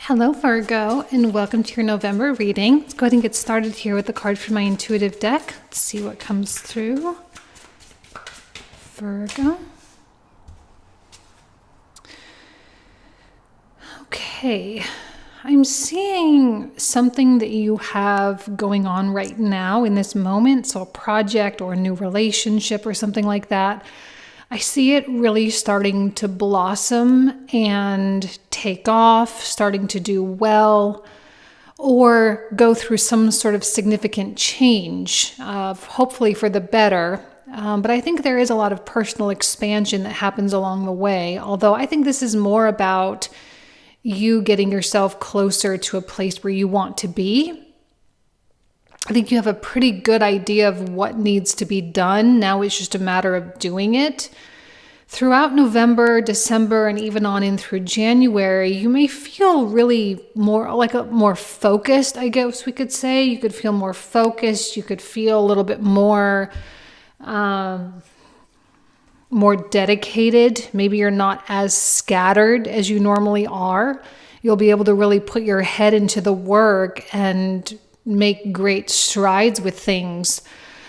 Hello, Virgo, and welcome to your November reading. Let's go ahead and get started here with the card from my intuitive deck. Let's see what comes through. Virgo. Okay, I'm seeing something that you have going on right now in this moment, so a project or a new relationship or something like that. I see it really starting to blossom and take off, starting to do well, or go through some sort of significant change, hopefully for the better. But I think there is a lot of personal expansion that happens along the way, although I think this is more about you getting yourself closer to a place where you want to be. I think you have a pretty good idea of what needs to be done. Now it's just a matter of doing it. Throughout November, December, and even on in through January, you may feel really more focused, I guess we could say. You could feel more focused. You could feel a little bit more dedicated. Maybe you're not as scattered as you normally are. You'll be able to really put your head into the work and make great strides with things.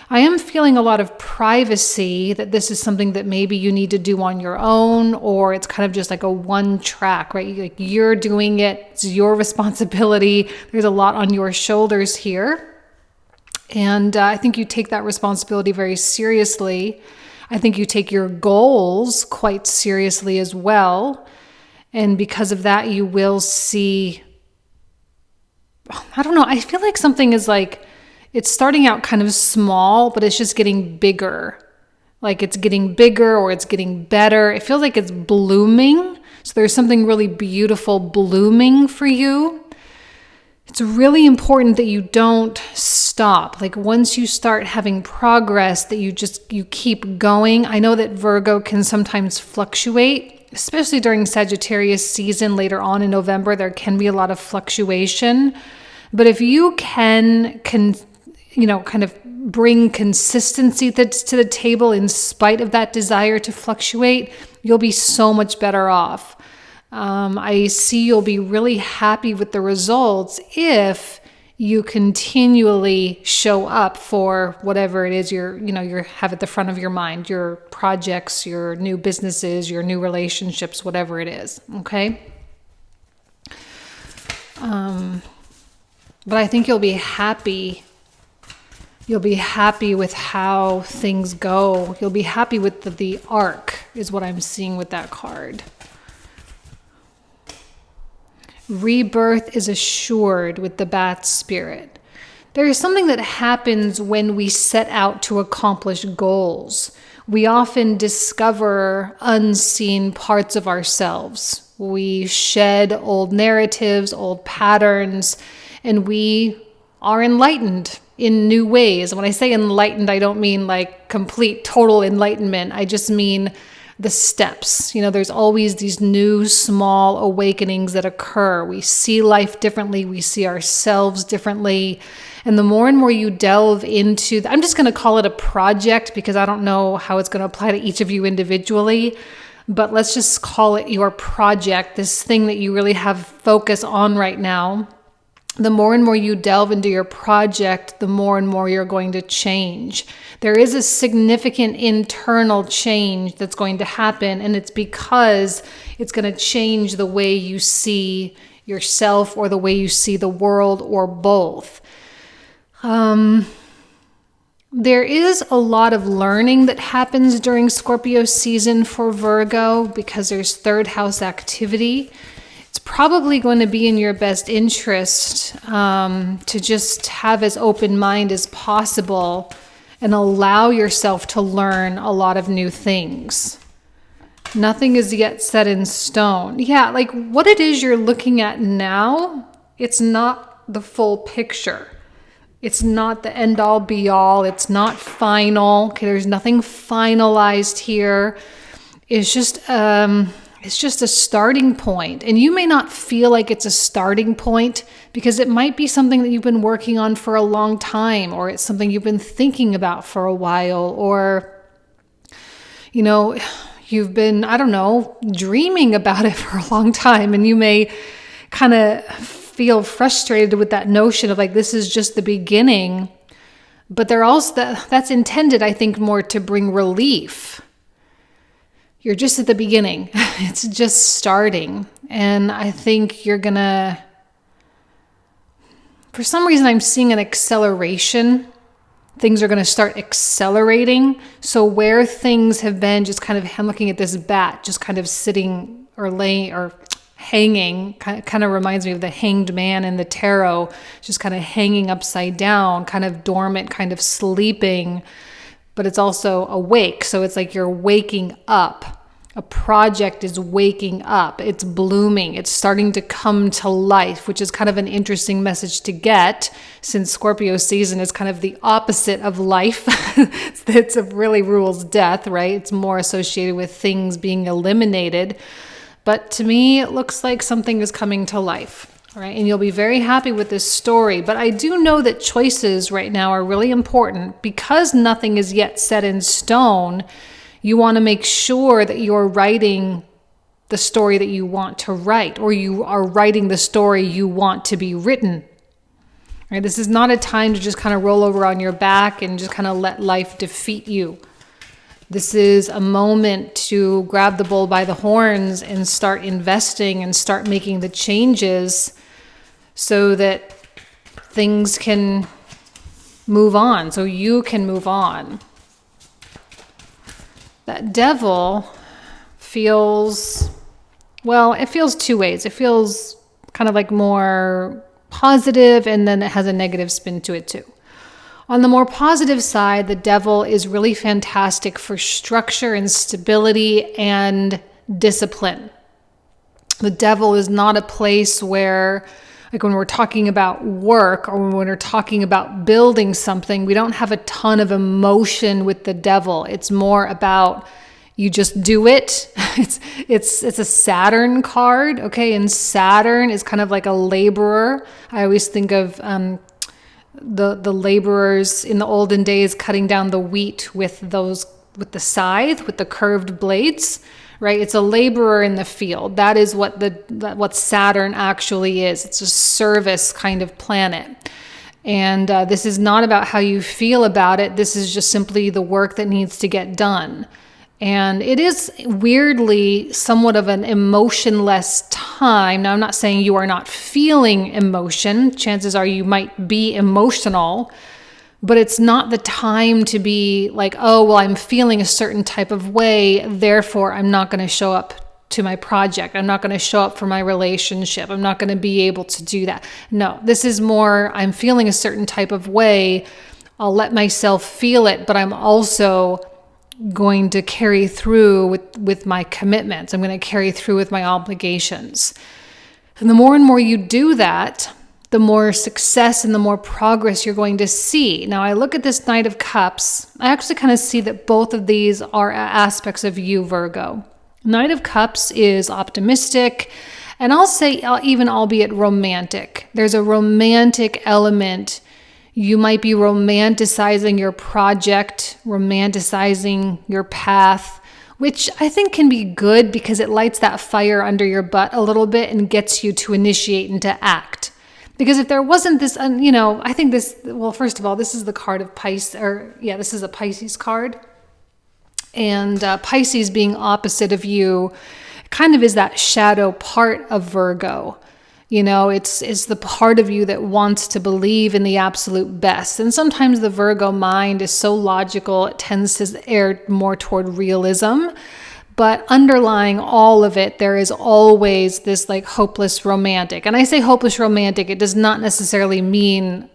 I am feeling a lot of privacy, that this is something that maybe you need to do on your own, or it's kind of just like a one track, right? Like you're doing it, it's your responsibility. There's a lot on your shoulders here. And I think you take that responsibility very seriously. I think you take your goals quite seriously as well. And because of that, you will see, I don't know, I feel like something is like, it's starting out kind of small, but it's just getting bigger. Like it's getting bigger or it's getting better. It feels like it's blooming. So there's something really beautiful blooming for you. It's really important that you don't stop. Like once you start having progress, that you keep going. I know that Virgo can sometimes fluctuate, especially during Sagittarius season later on in November. There can be a lot of fluctuation. But if you can kind of bring consistency to the table in spite of that desire to fluctuate, you'll be so much better off. I see you'll be really happy with the results if you continually show up for whatever it is you have at the front of your mind, your projects, your new businesses, your new relationships, whatever it is. Okay. But I think you'll be happy. You'll be happy with how things go. You'll be happy with the arc is what I'm seeing with that card. Rebirth is assured with the bat spirit. There is something that happens when we set out to accomplish goals. We often discover unseen parts of ourselves. We shed old narratives, old patterns, and we are enlightened in new ways. And when I say enlightened, I don't mean like complete, total enlightenment. I just mean the steps. There's always these new, small awakenings that occur. We see life differently. We see ourselves differently. And the more and more you delve into, I'm just going to call it a project because I don't know how it's going to apply to each of you individually. But let's just call it your project, this thing that you really have focus on right now. The more and more you delve into your project, the more and more you're going to change. There is a significant internal change that's going to happen, and it's because it's going to change the way you see yourself or the way you see the world, or both. There is a lot of learning that happens during Scorpio season for Virgo because there's third house activity. It's probably going to be in your best interest to just have as open mind as possible and allow yourself to learn a lot of new things. Nothing is yet set in stone. Yeah, like what it is you're looking at now, it's not the full picture. It's not the end all be all. It's not final. Okay, there's nothing finalized here. It's just a starting point. And you may not feel like it's a starting point because it might be something that you've been working on for a long time, or it's something you've been thinking about for a while, or, you've been, dreaming about it for a long time, and you may kind of feel frustrated with that notion of like, this is just the beginning. But they're also, that's intended, I think, more to bring relief. You're just at the beginning. It's just starting. And I think you're going to, for some reason, I'm seeing an acceleration. Things are going to start accelerating. So where things have been just kind of, I'm looking at this bat just kind of sitting or laying or hanging, kind of reminds me of the hanged man in the tarot, just kind of hanging upside down, kind of dormant, kind of sleeping, but it's also awake. So it's like you're waking up. A project is waking up. It's blooming. It's starting to come to life, which is kind of an interesting message to get, since Scorpio season is kind of the opposite of life. It's really rules death, right? It's more associated with things being eliminated. But to me, it looks like something is coming to life, right? And you'll be very happy with this story. But I do know that choices right now are really important because nothing is yet set in stone. You want to make sure that you're writing the story that you want to write, or you are writing the story you want to be written. Right? This is not a time to just kind of roll over on your back and just kind of let life defeat you. This is a moment to grab the bull by the horns and start investing and start making the changes so that things can move on, so you can move on. That devil feels, well, it feels two ways. It feels kind of like more positive, and then it has a negative spin to it too. On the more positive side, the devil is really fantastic for structure and stability and discipline. The devil is not a place where, like when we're talking about work or when we're talking about building something, we don't have a ton of emotion with the devil. It's more about you just do it. It's a Saturn card, okay? And Saturn is kind of like a laborer. I always think of the laborers in the olden days cutting down the wheat with the scythe, with the curved blades, right? It's a laborer in the field. That is what Saturn actually is. It's a service kind of planet. And this is not about how you feel about it. This is just simply the work that needs to get done. And it is weirdly somewhat of an emotionless time. Now, I'm not saying you are not feeling emotion. Chances are you might be emotional, but it's not the time to be like, oh, well, I'm feeling a certain type of way, therefore I'm not going to show up to my project. I'm not going to show up for my relationship. I'm not going to be able to do that. No, this is more, I'm feeling a certain type of way. I'll let myself feel it, but I'm also going to carry through with my commitments. I'm going to carry through with my obligations. And the more you do that, the more success and the more progress you're going to see. Now, I look at this Knight of Cups. I actually kind of see that both of these are aspects of you, Virgo. Knight of Cups is optimistic, and I'll say even albeit romantic. There's a romantic element. You might be romanticizing your project, romanticizing your path, which I think can be good because it lights that fire under your butt a little bit and gets you to initiate and to act. Because if there wasn't this, I think this, well, first of all, this is the card of Pisces, this is a Pisces card. And Pisces being opposite of you kind of is that shadow part of Virgo. It's the part of you that wants to believe in the absolute best. And sometimes the Virgo mind is so logical, it tends to err more toward realism. But underlying all of it, there is always this like hopeless romantic. And I say hopeless romantic, it does not necessarily mean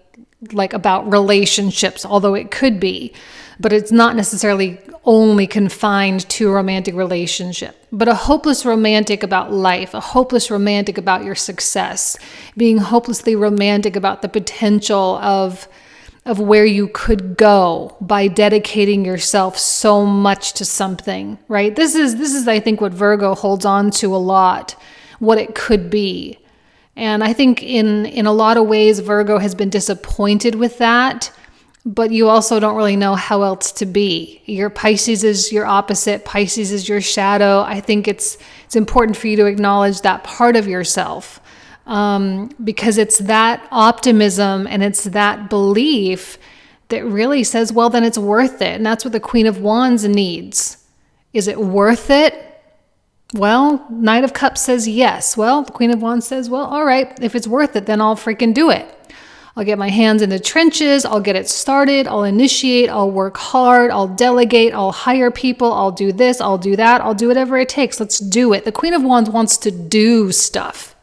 like about relationships, although it could be. But it's not necessarily only confined to a romantic relationship, but a hopeless romantic about life, a hopeless romantic about your success, being hopelessly romantic about the potential of where you could go by dedicating yourself so much to something, right? This is I think what Virgo holds on to a lot, what it could be. And I think in a lot of ways, Virgo has been disappointed with that. But you also don't really know how else to be. Your Pisces is your opposite. Pisces is your shadow. I think it's important for you to acknowledge that part of yourself. because it's that optimism and it's that belief that really says, well, then it's worth it. And that's what the Queen of Wands needs. Is it worth it? Well, Knight of Cups says yes. Well, the Queen of Wands says, well, all right, if it's worth it, then I'll freaking do it. I'll get my hands in the trenches. I'll get it started. I'll initiate. I'll work hard. I'll delegate. I'll hire people. I'll do this. I'll do that. I'll do whatever it takes. Let's do it. The Queen of Wands wants to do stuff.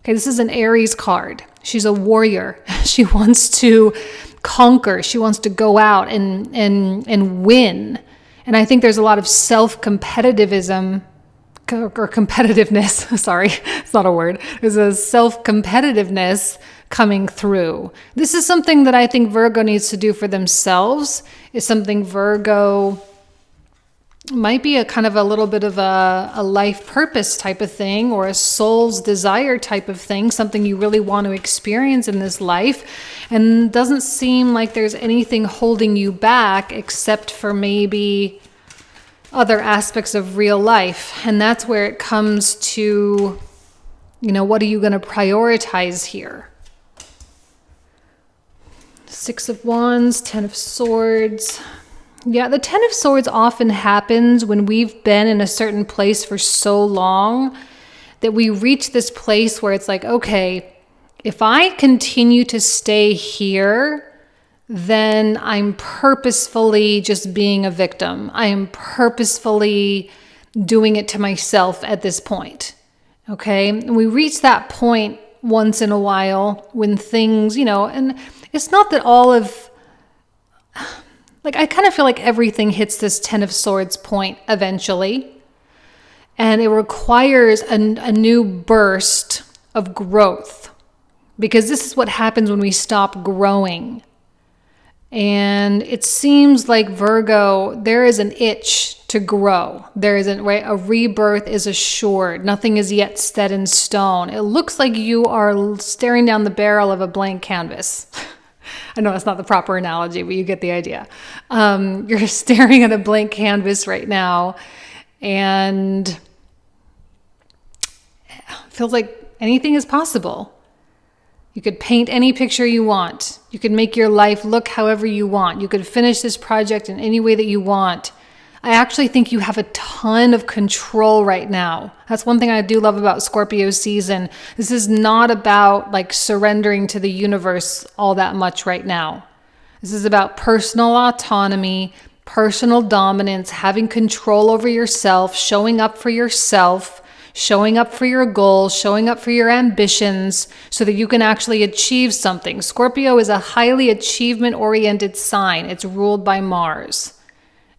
Okay, this is an Aries card. She's a warrior. She wants to conquer. She wants to go out and win. And I think there's a lot of self-competitivism or competitiveness. Sorry, it's not a word. There's a self-competitiveness coming through. This is something that I think Virgo needs to do for themselves. Is something Virgo might be a kind of a little bit of a life purpose type of thing, or a soul's desire type of thing, something you really want to experience in this life. And doesn't seem like there's anything holding you back except for maybe other aspects of real life. And that's where it comes to, what are you going to prioritize here? Six of Wands, Ten of Swords. Yeah, the Ten of Swords often happens when we've been in a certain place for so long that we reach this place where it's like, okay, if I continue to stay here, then I'm purposefully just being a victim. I am purposefully doing it to myself at this point. Okay? And we reach that point once in a while when things, and it's not that all of, I kind of feel like everything hits this Ten of Swords point eventually. And it requires a new burst of growth, because this is what happens when we stop growing. And it seems like Virgo, there is an itch to grow. There isn't, right? A rebirth is assured. Nothing is yet set in stone. It looks like you are staring down the barrel of a blank canvas. I know that's not the proper analogy, but you get the idea. You're staring at a blank canvas right now, and it feels like anything is possible. You could paint any picture you want. You could make your life look however you want. You could finish this project in any way that you want. I actually think you have a ton of control right now. That's one thing I do love about Scorpio season. This is not about surrendering to the universe all that much right now. This is about personal autonomy, personal dominance, having control over yourself, showing up for yourself, showing up for your goals, showing up for your ambitions so that you can actually achieve something. Scorpio is a highly achievement-oriented sign. It's ruled by Mars.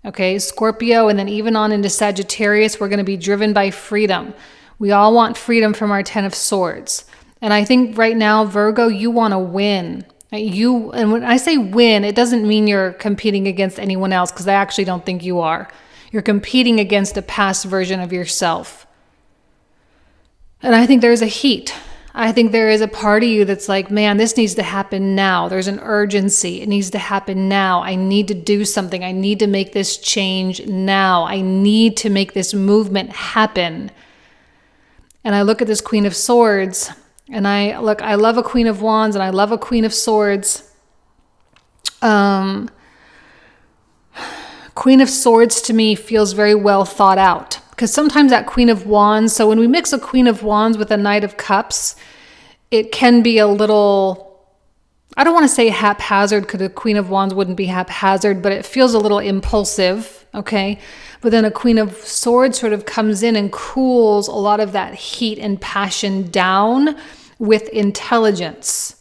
Okay, Scorpio, and then even on into Sagittarius, we're going to be driven by freedom. We all want freedom from our Ten of Swords. And I think right now, Virgo, you want to win. And when I say win, it doesn't mean you're competing against anyone else, because I actually don't think you are. You're competing against a past version of yourself. And I think there's a heat. I think there is a part of you that's like, man, this needs to happen now. There's an urgency. It needs to happen now. I need to do something. I need to make this change now. I need to make this movement happen. And I look at this Queen of Swords, and I love a Queen of Wands, and I love a Queen of Swords. Queen of Swords to me feels very well thought out. Because sometimes that Queen of Wands, so when we mix a Queen of Wands with a Knight of Cups, it can be a little, I don't want to say haphazard, because a Queen of Wands wouldn't be haphazard, but it feels a little impulsive, okay? But then a Queen of Swords sort of comes in and cools a lot of that heat and passion down with intelligence.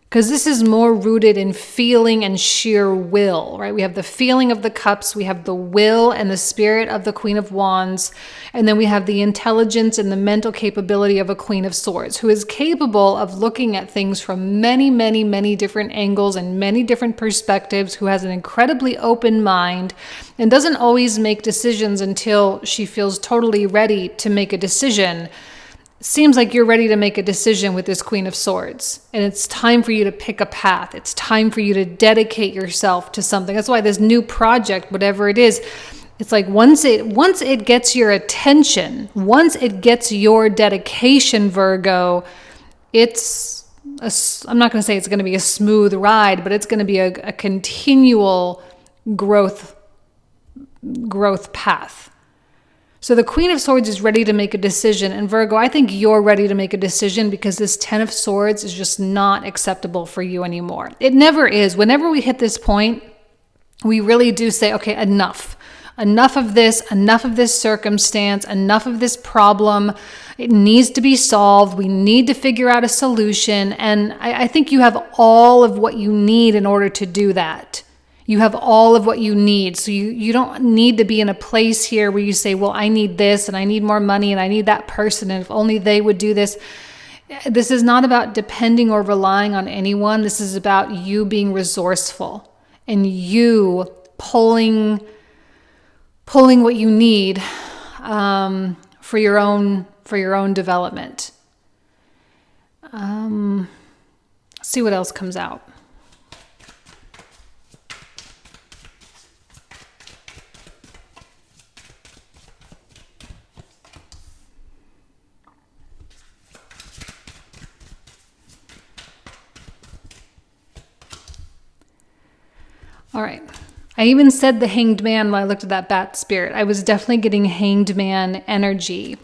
Because this is more rooted in feeling and sheer will, right? We have the feeling of the cups, we have the will and the spirit of the Queen of Wands, and then we have the intelligence and the mental capability of a Queen of Swords, who is capable of looking at things from many, many, many different angles and many different perspectives, who has an incredibly open mind and doesn't always make decisions until she feels totally ready to make a decision. Seems like you're ready to make a decision with this Queen of Swords, and it's time for you to pick a path. It's time for you to dedicate yourself to something. That's why this new project, whatever it is, it's like once it gets your attention, once it gets your dedication, Virgo, I'm not going to say it's going to be a smooth ride, but it's going to be a continual growth path. So the Queen of Swords is ready to make a decision. And Virgo, I think you're ready to make a decision because this Ten of Swords is just not acceptable for you anymore. It never is. Whenever we hit this point, we really do say, okay, enough. Enough of this circumstance, enough of this problem. It needs to be solved. We need to figure out a solution. And I think you have all of what you need in order to do that. You have all of what you need. So you don't need to be in a place here where you say, well, I need this and I need more money and I need that person. And if only they would do this. This is not about depending or relying on anyone. This is about you being resourceful and you pulling what you need for your own development. See what else comes out. All right. I even said the Hanged Man when I looked at that bat spirit. I was definitely getting Hanged Man energy.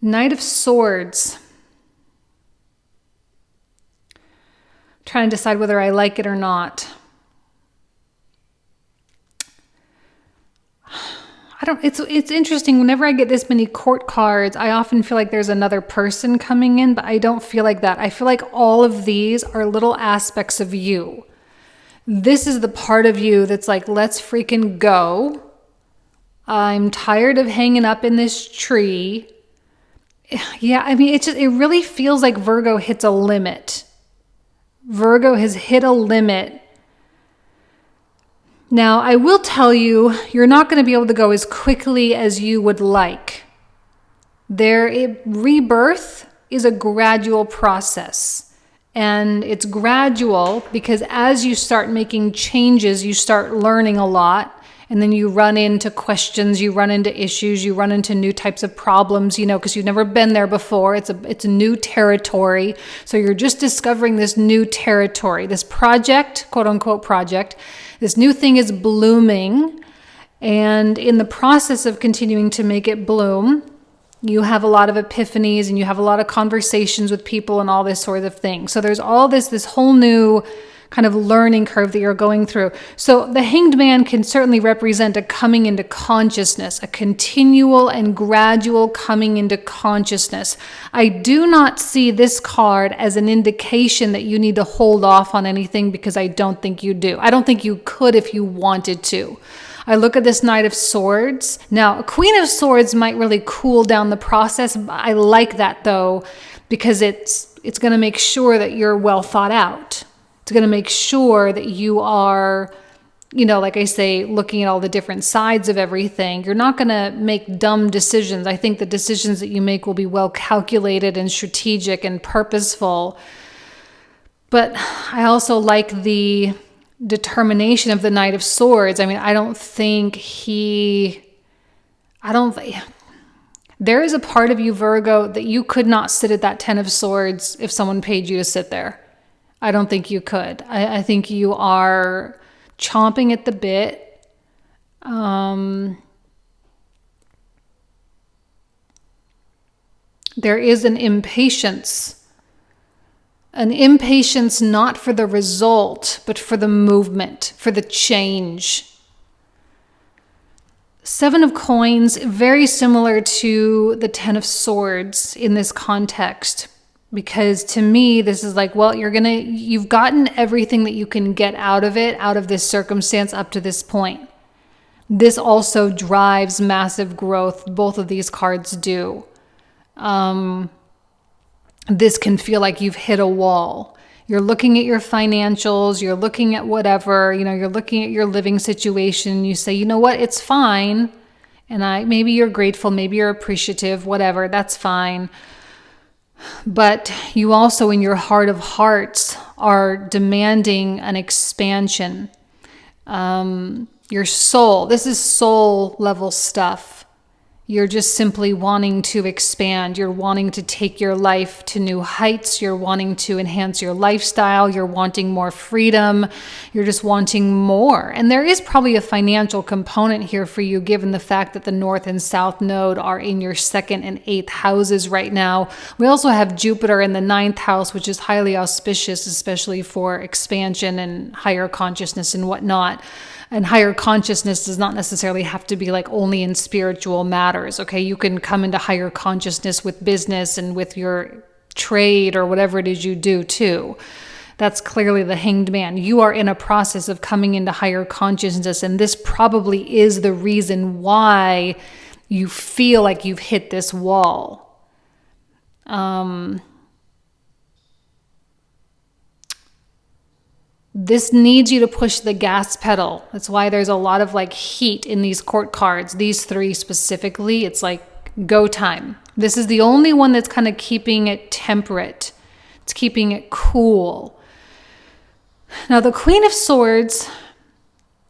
Knight of Swords. Trying to decide whether I like it or not. It's interesting. Whenever I get this many court cards, I often feel like there's another person coming in, but I don't feel like that. I feel like all of these are little aspects of you. This is the part of you that's like, let's freaking go. I'm tired of hanging up in this tree. Yeah, I mean, it really feels like Virgo hits a limit. Virgo has hit a limit. Now, I will tell you, you're not going to be able to go as quickly as you would like. Rebirth is a gradual process. And it's gradual because as you start making changes, you start learning a lot. And then you run into questions, you run into issues, you run into new types of problems, because you've never been there before. It's a new territory. So you're just discovering this new territory, this project, quote unquote project. This new thing is blooming. And in the process of continuing to make it bloom, you have a lot of epiphanies and you have a lot of conversations with people and all this sort of thing. So there's all this whole new kind of learning curve that you're going through. So the Hanged Man can certainly represent a coming into consciousness, a continual and gradual coming into consciousness. I do not see this card as an indication that you need to hold off on anything because I don't think you do. I don't think you could if you wanted to. I look at this Knight of Swords. Now, a Queen of Swords might really cool down the process. I like that though, because it's going to make sure that you're well thought out. It's going to make sure that you are, like I say, looking at all the different sides of everything. You're not going to make dumb decisions. I think the decisions that you make will be well calculated and strategic and purposeful. But I also like the determination of the Knight of Swords. I mean, there is a part of you, Virgo, that you could not sit at that Ten of Swords if someone paid you to sit there. I don't think you could. I think you are chomping at the bit. There is an impatience not for the result, but for the movement, for the change. Seven of Coins, very similar to the Ten of Swords in this context, because to me, this is like, well, you've gotten everything that you can get out of this circumstance up to this point. This also drives massive growth. Both of these cards do. This can feel like you've hit a wall. You're looking at your financials, you're looking at whatever, you're looking at your living situation. You say, you know what, it's fine. And maybe you're grateful, maybe you're appreciative, whatever, that's fine. But you also, in your heart of hearts, are demanding an expansion. Your soul, this is soul level stuff. You're just simply wanting to expand. You're wanting to take your life to new heights. You're wanting to enhance your lifestyle. You're wanting more freedom. You're just wanting more. And there is probably a financial component here for you, given the fact that the North and South Node are in your 2nd and 8th houses right now. We also have Jupiter in the 9th house, which is highly auspicious, especially for expansion and higher consciousness and whatnot. And higher consciousness does not necessarily have to be like only in spiritual matters, okay? You can come into higher consciousness with business and with your trade or whatever it is you do too. That's clearly the Hanged Man. You are in a process of coming into higher consciousness, and this probably is the reason why you feel like you've hit this wall. This needs you to push the gas pedal. That's why there's a lot of like heat in these court cards. These 3 specifically, it's like go time. This is the only one that's kind of keeping it temperate. It's keeping it cool. Now the Queen of Swords,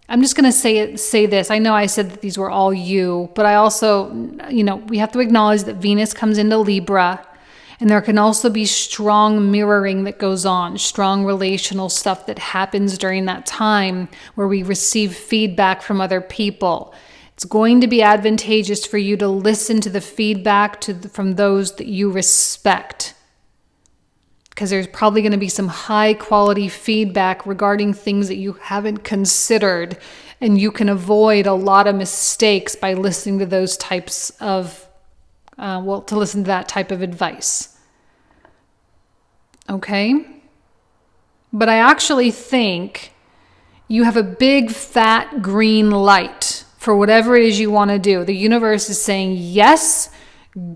I'm just going to say this. I know I said that these were all you, but I also, we have to acknowledge that Venus comes into Libra. And there can also be strong mirroring that goes on, strong relational stuff that happens during that time where we receive feedback from other people. It's going to be advantageous for you to listen to the feedback from those that you respect, because there's probably going to be some high quality feedback regarding things that you haven't considered, and you can avoid a lot of mistakes by listening to those types of to listen to that type of advice. Okay? But I actually think you have a big fat green light for whatever it is you want to do. The universe is saying, yes,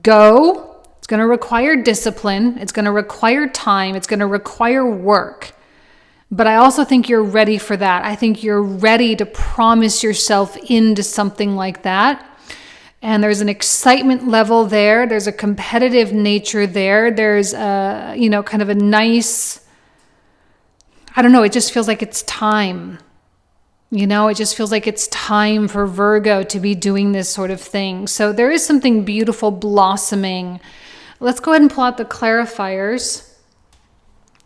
go. It's going to require discipline. It's going to require time. It's going to require work. But I also think you're ready for that. I think you're ready to promise yourself into something like that. And there's an excitement level there. There's a competitive nature there. There's a, kind of a nice, it just feels like it's time. It just feels like it's time for Virgo to be doing this sort of thing. So there is something beautiful blossoming. Let's go ahead and pull out the clarifiers.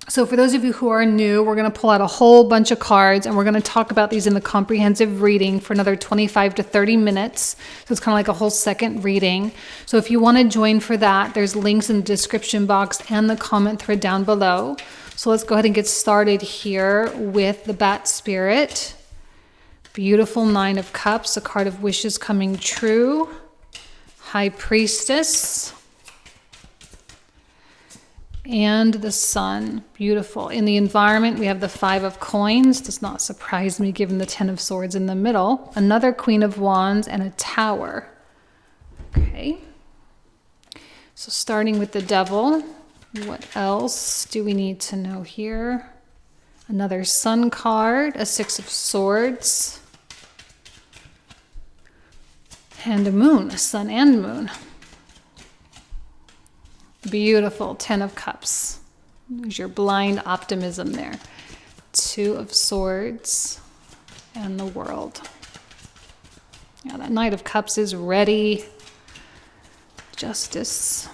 So for those of you who are new, we're going to pull out a whole bunch of cards, and we're going to talk about these in the comprehensive reading for another 25 to 30 minutes. So it's kind of like a whole second reading. So if you want to join for that, there's links in the description box and the comment thread down below. So let's go ahead and get started here with the Bat Spirit. Beautiful 9 of Cups, a card of wishes coming true. High Priestess. And the Sun. Beautiful. In the environment, we have the 5 of Coins. Does not surprise me given the 10 of Swords in the middle. Another Queen of Wands and a Tower. Okay. So starting with the Devil, what else do we need to know here? Another Sun card, a 6 of Swords, and a Moon, a Sun and Moon. Beautiful 10 of Cups. There's your blind optimism there. 2 of Swords and the World. Yeah, that Knight of Cups is ready. Justice.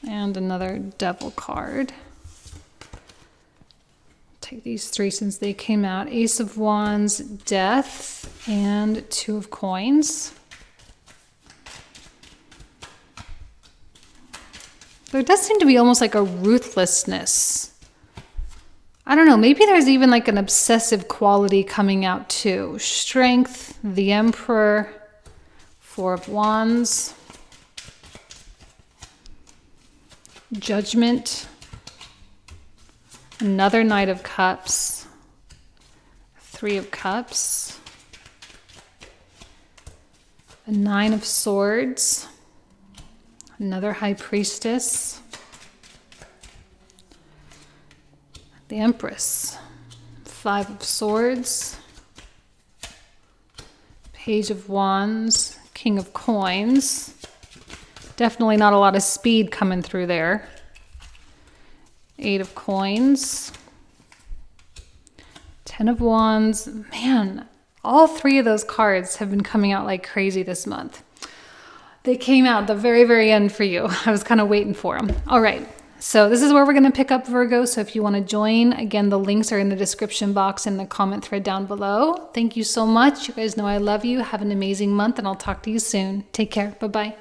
And another Devil card. Take these 3 since they came out. Ace of Wands, Death, and 2 of Coins. There does seem to be almost like a ruthlessness. I don't know, maybe there's even like an obsessive quality coming out too. Strength, the Emperor, 4 of Wands. Judgment. Another Knight of Cups. 3 of Cups. A 9 of Swords. Another High Priestess. The Empress. 5 of Swords. Page of Wands. King of Coins. Definitely not a lot of speed coming through there. 8 of Coins. 10 of Wands. Man, All three of those cards have been coming out like crazy this month. They came out at the very, very end for you. I was kind of waiting for them. All right. So this is where we're going to pick up Virgo. So if you want to join, again, the links are in the description box and the comment thread down below. Thank you so much. You guys know I love you. Have an amazing month, and I'll talk to you soon. Take care. Bye-bye.